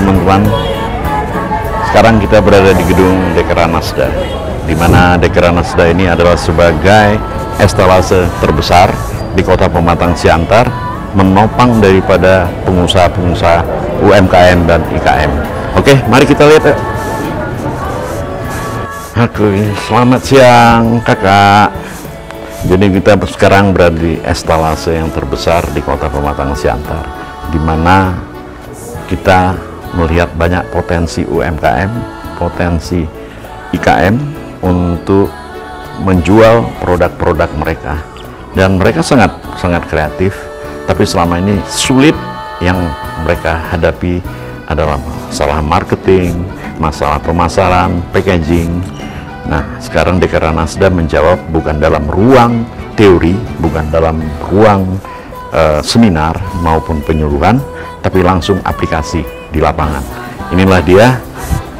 teman-teman, sekarang kita berada di gedung Dekranasda, di mana Dekranasda ini adalah sebagai estalase terbesar di Kota Pematang Siantar, menopang daripada pengusaha-pengusaha UMKM dan IKM. Oke, mari kita lihat ya. Oke, selamat siang kakak. Jadi kita sekarang berada di estalase yang terbesar di Kota Pematang Siantar, di mana kita melihat banyak potensi UMKM, potensi IKM untuk menjual produk-produk mereka, dan mereka sangat kreatif. Tapi selama ini sulit yang mereka hadapi adalah masalah marketing, masalah pemasaran, packaging. Nah, sekarang Dekranasda menjawab bukan dalam ruang teori, bukan dalam ruang seminar maupun penyuluhan, tapi langsung aplikasi di lapangan. Inilah dia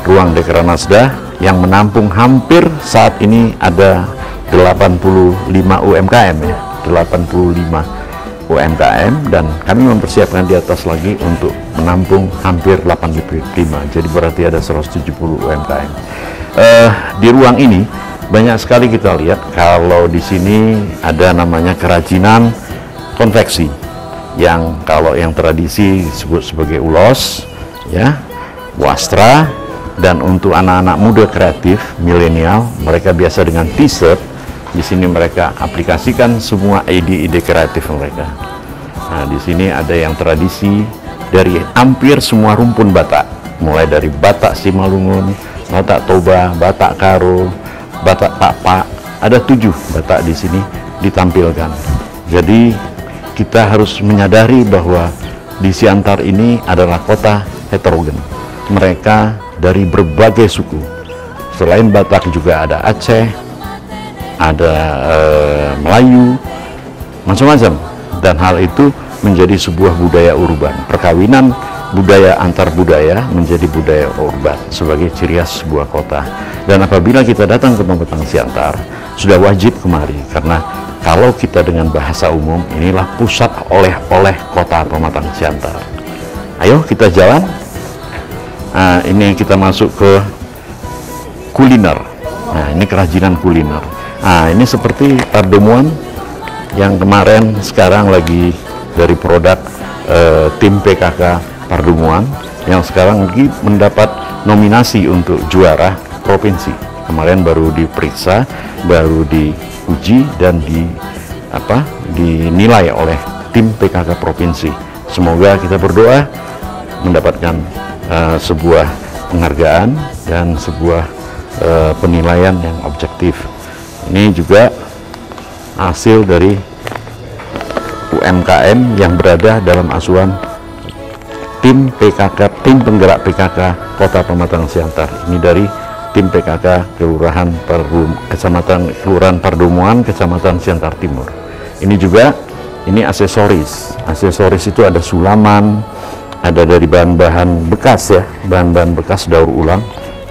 ruang Dekranasda yang menampung hampir saat ini ada 85 UMKM ya, 85 UMKM, dan kami mempersiapkan di atas lagi untuk menampung hampir 85, jadi berarti ada 170 UMKM. Di ruang ini banyak sekali kita lihat, kalau di sini ada namanya kerajinan konveksi, yang kalau yang tradisi disebut sebagai ulos ya, wastra, dan untuk anak-anak muda kreatif milenial mereka biasa dengan t-shirt. Di sini mereka aplikasikan semua ide-ide kreatif mereka. Nah, di sini ada yang tradisi dari hampir semua rumpun Batak, mulai dari Batak Simalungun, Batak Toba, Batak Karo, Batak Papa. Ada 7 Batak di sini ditampilkan. Jadi kita harus menyadari bahwa di Siantar ini adalah kota heterogen. Mereka dari berbagai suku. Selain Batak juga ada Aceh, ada Melayu, macam-macam. Dan hal itu menjadi sebuah budaya urban. Perkawinan budaya antar budaya menjadi budaya urban sebagai ciri khas sebuah kota. Dan apabila kita datang ke Pematang Siantar, sudah wajib kemari, karena kalau kita dengan bahasa umum, inilah pusat oleh-oleh kota Pematang Siantar. Ayo kita jalan. Nah, ini kita masuk ke kuliner. Nah, ini kerajinan kuliner. Nah, ini seperti pardemuan yang kemarin sekarang lagi dari produk tim PKK Pardemuan, yang sekarang lagi mendapat nominasi untuk juara provinsi. Kemarin baru diperiksa, baru diuji dan dinilai oleh tim PKK provinsi. Semoga kita berdoa mendapatkan sebuah penghargaan dan sebuah penilaian yang objektif. Ini juga hasil dari UMKM yang berada dalam asuhan tim PKK, tim penggerak PKK Kota Pematang Siantar. Ini dari tim PKK Kelurahan Pardemuan, Kecamatan Siantar Timur. Ini juga, ini aksesoris. Aksesoris itu ada sulaman, ada dari bahan-bahan bekas ya, bahan-bahan bekas daur ulang.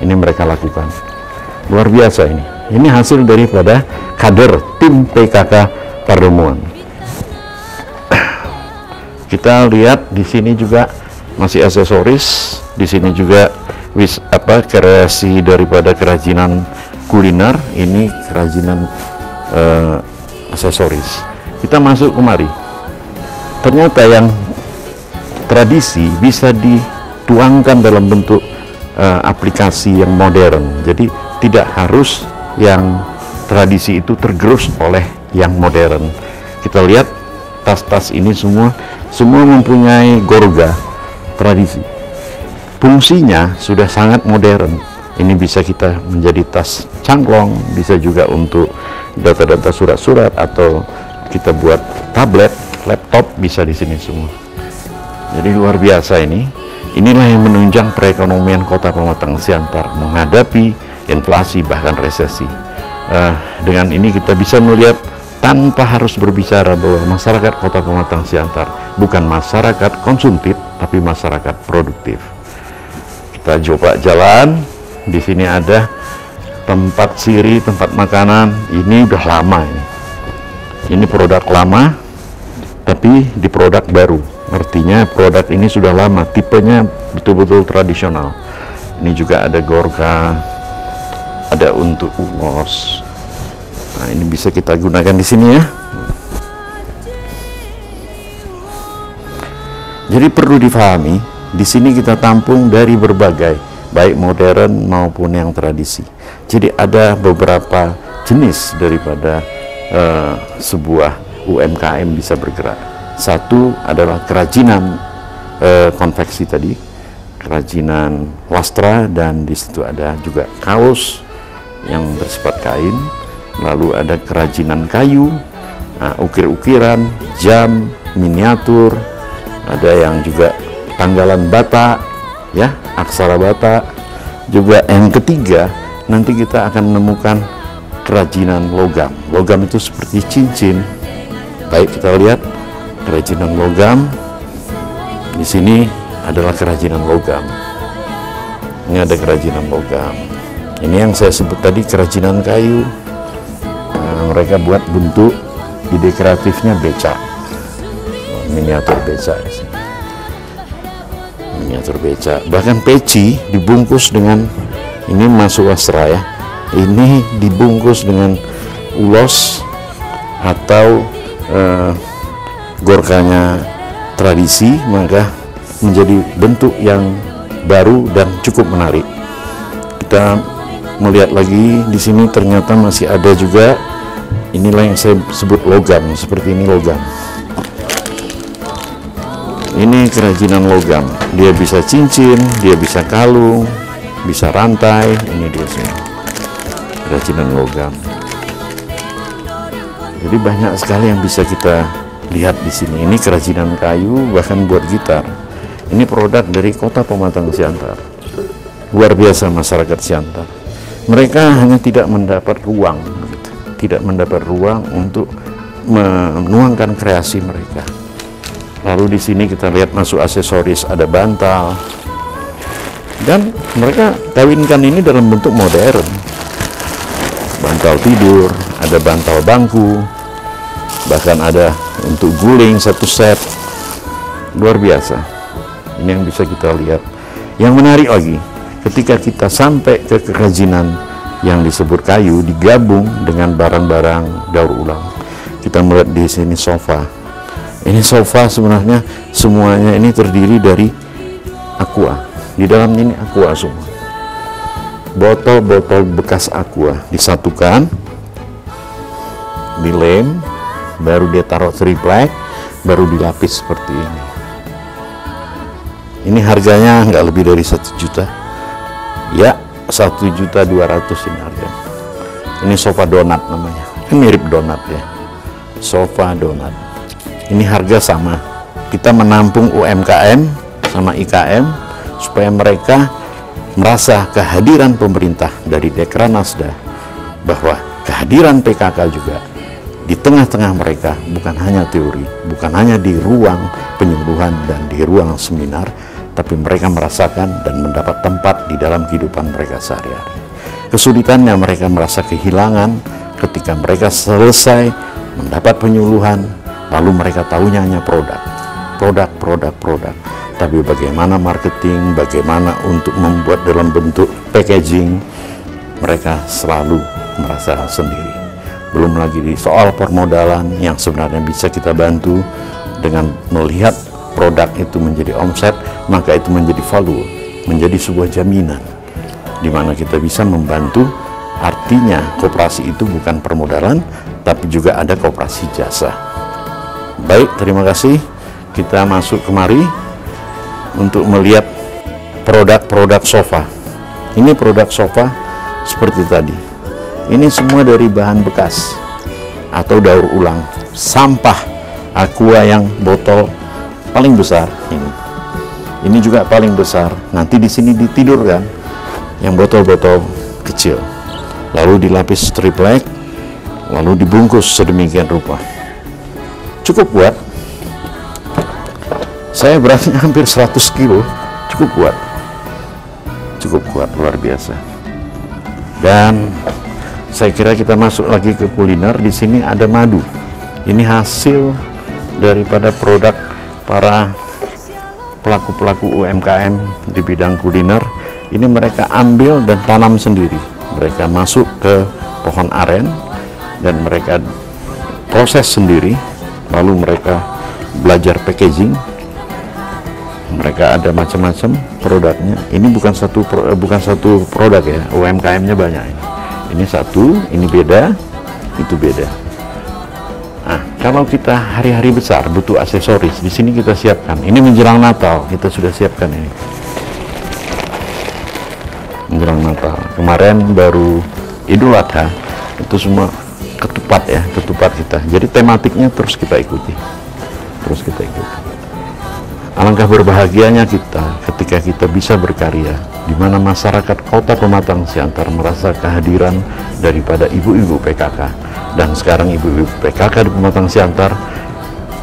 Ini mereka lakukan. Luar biasa ini. Ini hasil daripada kader tim PKK Pardemuan. Kita lihat di sini juga masih aksesoris. Di sini juga kreasi daripada kerajinan kuliner. Ini kerajinan aksesoris. Kita masuk kemari. Ternyata yang tradisi bisa dituangkan dalam bentuk aplikasi yang modern. Jadi tidak harus yang tradisi itu tergerus oleh yang modern. Kita lihat tas-tas ini semua mempunyai gorga tradisi. Fungsinya sudah sangat modern. Ini bisa kita menjadi tas cangklong, bisa juga untuk data-data surat-surat, atau kita buat tablet, laptop, bisa di sini semua. Jadi luar biasa ini. Inilah yang menunjang perekonomian Kota Pematang Siantar menghadapi inflasi bahkan resesi. Dengan ini kita bisa melihat tanpa harus berbicara bahwa masyarakat Kota Pematang Siantar bukan masyarakat konsumtif, tapi masyarakat produktif. Kita coba jalan. Di sini ada tempat siri, tempat makanan. Ini udah lama ini. Ini produk lama, tapi di produk baru. Artinya produk ini sudah lama, tipenya betul-betul tradisional. Ini juga ada Gorka, ada untuk ulos. Nah, ini bisa kita gunakan di sini ya. Jadi perlu difahami, di sini kita tampung dari berbagai, baik modern maupun yang tradisi. Jadi ada beberapa jenis daripada sebuah UMKM bisa bergerak. Satu adalah kerajinan konveksi tadi, kerajinan wastra, dan di situ ada juga kaos yang bersifat kain. Lalu ada kerajinan kayu, ukir-ukiran, jam, miniatur. Ada yang juga tanggalan Batak, ya, aksara Batak. Juga yang ketiga, nanti kita akan menemukan kerajinan logam. Logam itu seperti cincin. Baik, kita lihat kerajinan logam. Di sini adalah kerajinan logam. Ini ada kerajinan logam. Ini yang saya sebut tadi kerajinan kayu. Nah, mereka buat bentuk ide kreatifnya becak. Miniatur becak, miniatur becak. Bahkan peci dibungkus dengan, ini masuk wastra ya, ini dibungkus dengan ulos atau gorkanya tradisi, maka menjadi bentuk yang baru dan cukup menarik. Kita melihat lagi di sini, ternyata masih ada juga, inilah yang saya sebut logam, seperti ini logam. Ini kerajinan logam, dia bisa cincin, dia bisa kalung, bisa rantai. Ini dia sini, kerajinan logam. Jadi banyak sekali yang bisa kita lihat di sini. Ini kerajinan kayu, bahkan buat gitar. Ini produk dari Kota Pematang Siantar. Luar biasa masyarakat Siantar. Mereka hanya tidak mendapat ruang, tidak mendapat ruang untuk menuangkan kreasi mereka. Lalu di sini kita lihat masuk aksesoris, ada bantal, dan mereka kawinkan ini dalam bentuk modern. Bantal tidur, ada bantal bangku, bahkan ada untuk guling satu set. Luar biasa. Ini yang bisa kita lihat. Yang menarik lagi, ketika kita sampai ke kerajinan yang disebut kayu digabung dengan barang-barang daur ulang, kita melihat di sini sofa. Ini sofa sebenarnya semuanya ini terdiri dari aqua. Di dalamnya ini aqua semua. Botol-botol bekas aqua disatukan, dilem, baru dia taruh triplek, baru dilapis seperti ini. Ini harganya nggak lebih dari 1 juta. Ya, 1.200.000 ini harganya. Ini sofa donat namanya. Ini mirip donat ya. Sofa donat. Ini harga sama. Kita menampung UMKM sama IKM supaya mereka merasa kehadiran pemerintah dari Dekranasda, bahwa kehadiran PKK juga di tengah-tengah mereka bukan hanya teori, bukan hanya di ruang penyuluhan dan di ruang seminar, tapi mereka merasakan dan mendapat tempat di dalam kehidupan mereka sehari-hari. Kesulitannya mereka merasa kehilangan ketika mereka selesai mendapat penyuluhan, lalu mereka tahunya hanya produk. Tapi bagaimana marketing, bagaimana untuk membuat dalam bentuk packaging, mereka selalu merasa sendiri. Belum lagi di soal permodalan yang sebenarnya bisa kita bantu dengan melihat produk itu menjadi omset, maka itu menjadi value, menjadi sebuah jaminan di mana kita bisa membantu. Artinya koperasi itu bukan permodalan, tapi juga ada koperasi jasa. Baik, terima kasih. Kita masuk kemari untuk melihat produk-produk sofa. Ini produk sofa seperti tadi. Ini semua dari bahan bekas atau daur ulang. Sampah aqua yang botol paling besar ini. Ini juga paling besar. Nanti di sini ditidurkan yang botol-botol kecil. Lalu dilapis triplek, lalu dibungkus sedemikian rupa. Cukup kuat. Saya beratnya hampir 100 kilo. Cukup kuat. Cukup kuat, luar biasa. Dan saya kira kita masuk lagi ke kuliner. Di sini ada madu. Ini hasil daripada produk para pelaku-pelaku UMKM di bidang kuliner ini mereka ambil dan tanam sendiri. Mereka masuk ke pohon aren dan mereka proses sendiri, lalu mereka belajar packaging. Mereka ada macam-macam produknya. Ini bukan satu produk ya, UMKM-nya banyak ini. Ini satu, ini beda, itu beda. Nah, kalau kita hari-hari besar butuh aksesoris, di sini kita siapkan. Ini menjelang Natal, kita sudah siapkan ini. Menjelang Natal. Kemarin baru Idul Adha, itu semua ketupat ya, ketupat kita. Jadi tematiknya terus kita ikuti. Alangkah berbahagianya kita ketika kita bisa berkarya, di mana masyarakat Kota Pematang Siantar merasa kehadiran daripada ibu-ibu PKK. Dan sekarang ibu-ibu PKK di Pematang Siantar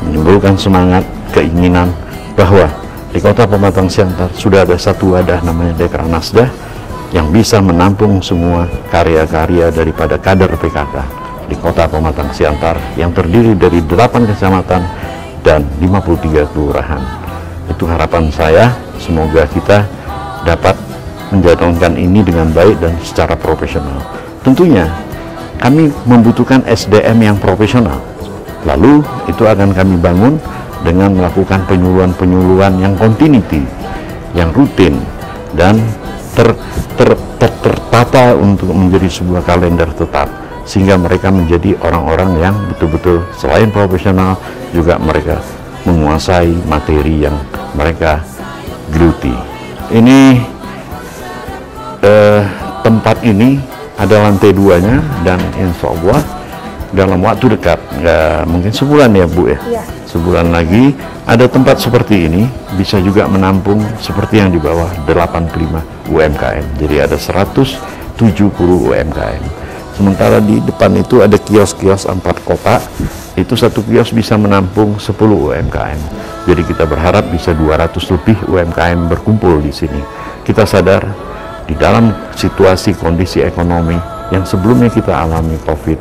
menimbulkan semangat, keinginan bahwa di Kota Pematang Siantar sudah ada satu wadah namanya Dekranasda yang bisa menampung semua karya-karya daripada kader PKK di Kota Pematang Siantar yang terdiri dari 8 kecamatan dan 53 kelurahan. Itu harapan saya, semoga kita dapat menjalankan ini dengan baik dan secara profesional. Tentunya kami membutuhkan SDM yang profesional. Lalu itu akan kami bangun dengan melakukan penyuluhan-penyuluhan yang continuity, yang rutin dan tertata untuk menjadi sebuah kalender tetap, sehingga mereka menjadi orang-orang yang betul-betul selain profesional juga mereka menguasai materi yang mereka geluti. Ini tempat ini ada lantai 2-nya dan insya Allah dalam waktu dekat, nggak mungkin sebulan ya Bu ya, sebulan lagi ada tempat seperti ini bisa juga menampung seperti yang di bawah 85 UMKM. Jadi ada 170 UMKM. Sementara di depan itu ada kios-kios 4 kotak, itu satu kios bisa menampung 10 UMKM. Jadi kita berharap bisa 200 lebih UMKM berkumpul di sini. Kita sadar di dalam situasi kondisi ekonomi yang sebelumnya kita alami COVID,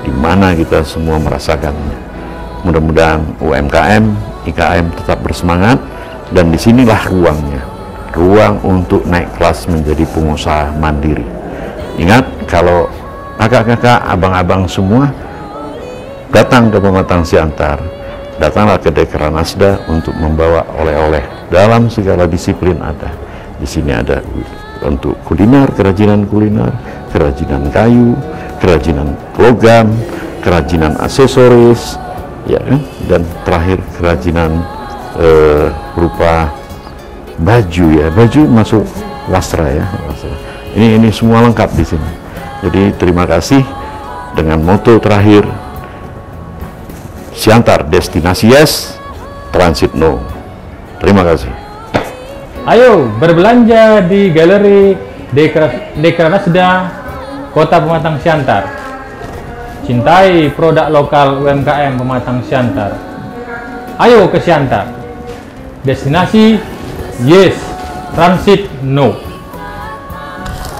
di mana kita semua merasakannya. Mudah-mudahan UMKM, IKM tetap bersemangat, dan disinilah ruangnya, ruang untuk naik kelas menjadi pengusaha mandiri. Ingat, kalau kakak-kakak, abang-abang semua datang ke Pematang Siantar, datanglah ke Dekranasda untuk membawa oleh-oleh dalam segala disiplin ada. Di sini ada untuk kuliner, kerajinan kuliner, kerajinan kayu, kerajinan logam, kerajinan aksesoris, ya kan? Dan terakhir kerajinan berupa baju ya, baju masuk wasra ya. Ini semua lengkap di sini. Jadi terima kasih dengan moto terakhir, Siantar destinasi yes, transit no. Terima kasih. Ayo berbelanja di Galeri Dekranasda Kota Pematang Siantar. Cintai produk lokal UMKM Pematang Siantar. Ayo ke Siantar. Destinasi yes, transit no.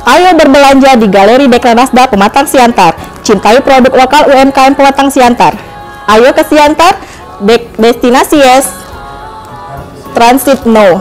Ayo berbelanja di Galeri Dekranasda Pematang Siantar. Cintai produk lokal UMKM Pematang Siantar. Ayo ke Siantar, destinasi yes, transit no.